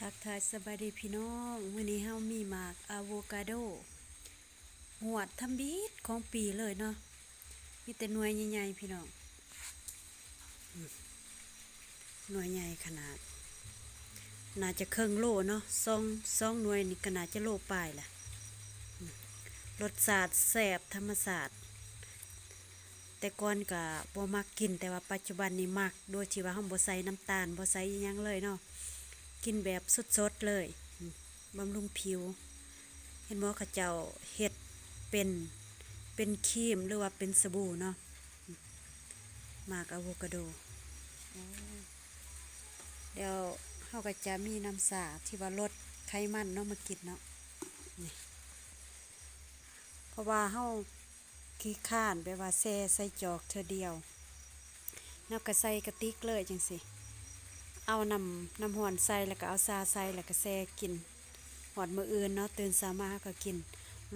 ทักทายสบายดีพี่น้องมื้อนี้เฮามีหมากอะโวคาโดหวดทำบิดของปีเลยเนาะมีแต่หน่วยใหญ่ๆพี่น้องหน่วยใหญ่ขนาดน่าจะครึ่งโลเนาะสองหน่วยนี่ก็น่าจะโลปลายแหละรสชาติแซ่บธรรมชาติแต่ก่อนก็บ่มักกินแต่ว่าปัจจุบันนี้มักโดยที่ว่าเฮาบ่ใส่น้ำตาลบ่ใส่อิหยังเลยเนาะกินแบบสดๆเลยบำรุงผิวเห็นบ่เขาเจ้าเฮ็ดเป็นครีมหรือว่าเป็นสบู่เนาะหมากอะโวคาโดเดี๋ยวเฮาก็จะมีน้ำสาที่ว่าลดไขมันเนาะมากินเนาะนี่เพราะว่าเฮาขี้คร้านแบบว่าแช่ใส่จอกเทื่อเดียวแล้วก็ใส่กระติกเลยจังซี่เอาน้ำร้อนใส่แล้วก็เอาชาใส่แล้วก็แช่กินหอดมื้ออื่นเนาะตื่นเช้ามาก็กิน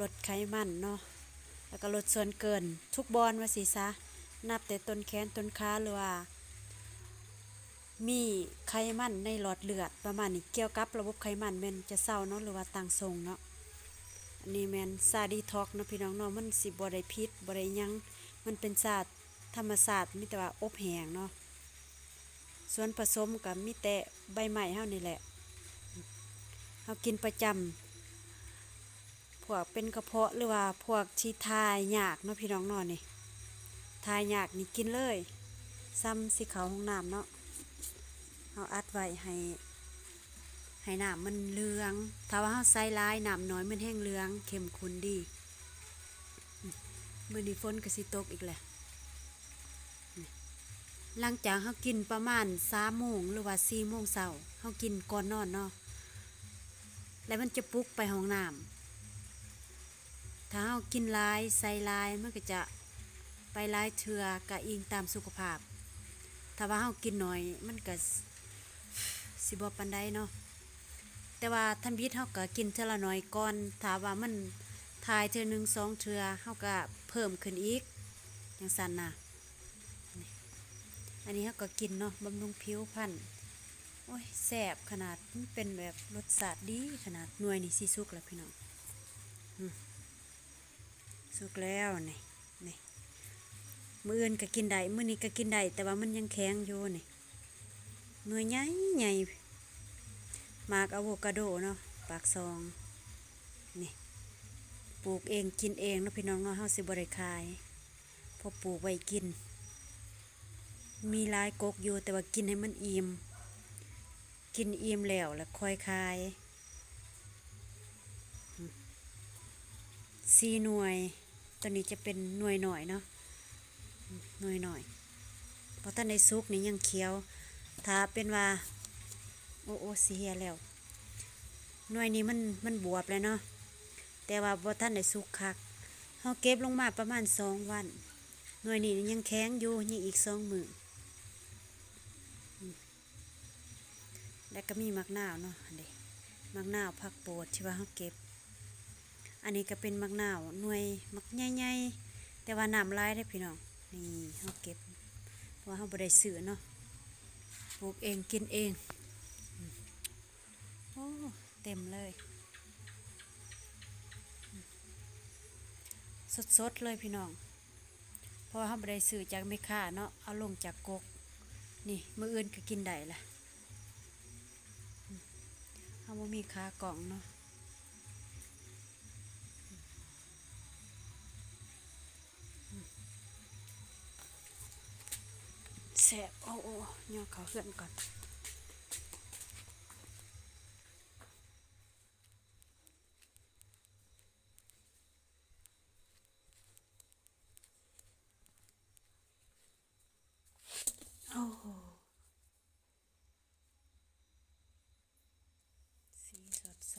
ลดไขมันเนาะแล้วก็ลดส่วนเกินทุกบอนว่าสิซะนับแต่ต้นแขนต้นขาหรือว่ามีไขมันในหลอดเลือดประมาณนี้เกี่ยวกับระบบไขมันแม่นจะเศร้าเนาะหรือว่าต่างทรงเนาะอันนี้แม่นซาดีท็อกเนาะพี่น้องเนาะมันสิบ่ได้พิษบ่ได้หยังมันเป็นศาสตร์ธรรมศาสตร์มีแต่ว่าอบแห้งเนาะส่วนผสมก็มีแต่ใบไม้เฮานี่แหละเฮากินประจำพวกเป็นกระเพาะหรือว่าพวกที่ทายยากเนาะพี่น้องเนาะนี่ทายยากนี่กินเลยซ้ำสิเข้าห้องน้ำเนาะเฮาอัดไว้ให้น้ำมันเหลืองถ้าว่าเฮาใส่หลายน้ำน้อยมันแห้งเหลืองเข้มข้นดีมื้อนี้ฝนก็สิตกอีกแหละหลังจากเฮากินประมาณ3 โมงหรือว่า4 โมงเช้าเฮากินก่อนนอนเนาะแล้วมันจะปลุกไปห้องน้ำถ้าเฮากินหลายใส่หลายมันก็จะไปหลายเทื่อก็อิงตามสุขภาพถ้าว่าเฮากินน้อยมันก็สิบ่ปานใดเนาะแต่ว่าทันบิดเฮาก็กินเทื่อละน้อยก่อนถ้าว่ามันทายเทื่อ1 2เทื่อเฮาก็เพิ่มขึ้นอีกจังซั่นน่ะอันนี้เฮาก็กินเนาะบำรุงผิวพรรณโอ้ยแซ่บขนาดมันเป็นแบบรสชาติดีขนาดหน่วยนี่สิสุกแล้วพี่น้องสุกแล้วนี่มื้ออื่นก็กินได้มื้อนี้ก็กินได้แต่ว่ามันยังแข็งอยู่นี่หน่วยใหญ่หมากอะโวคาโดเนาะปากซองนี่ปลูกเองกินเองเนาะพี่น้องเนาะเฮาสิบ่ได้ขายพอปลูกไว้กินมีหลายกกอยู่แต่ว่ากินให้มันอิ่มกินอิ่มแล้วค่อยขาย4 หน่วยตอนนี้จะเป็นหน่วยหน่อยเนาะหน่วยหน่อยเพราะท่านในซุกนี่ยังเขียวถ้าเป็นว่าโอ้สิเหียแล้วหน่วยนี้มันบวบแล้วเนาะแต่ว่าบ่ท่านในซุกคักเฮาเก็บลงมาประมาณ2 วันหน่วยนี้ยังแข็งอยู่ยังอีก2 มื้อแล้วก็มีมักนาวเนาะอันนี้มักนาวผักโปรดที่ว่าเฮาเก็บอันนี้ก็เป็นมักนาวหน่วยมักใหญ่ๆแต่ว่าน้ำลายได้พี่น้องนี่เฮาเก็บเพราะว่าเฮาบ่ได้ซื้อเนาะปลูกเองกินเองโอ้เต็มเลยสดๆเลยพี่น้องเพราะว่าเฮาบ่ได้ซื้อจากแม่ค้าเนาะเอาลงจากกกนี่มื้ออื่นก็กินได้ล่ะเฮาบ่มีขากล่องเนาะแซ่บโอ้ย่อเขาเฮือนก่อนโอ้สีสดใส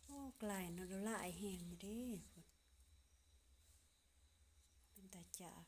โอ้กลายเนาะละลายแห้งอยู่เด้เป็นตาจาก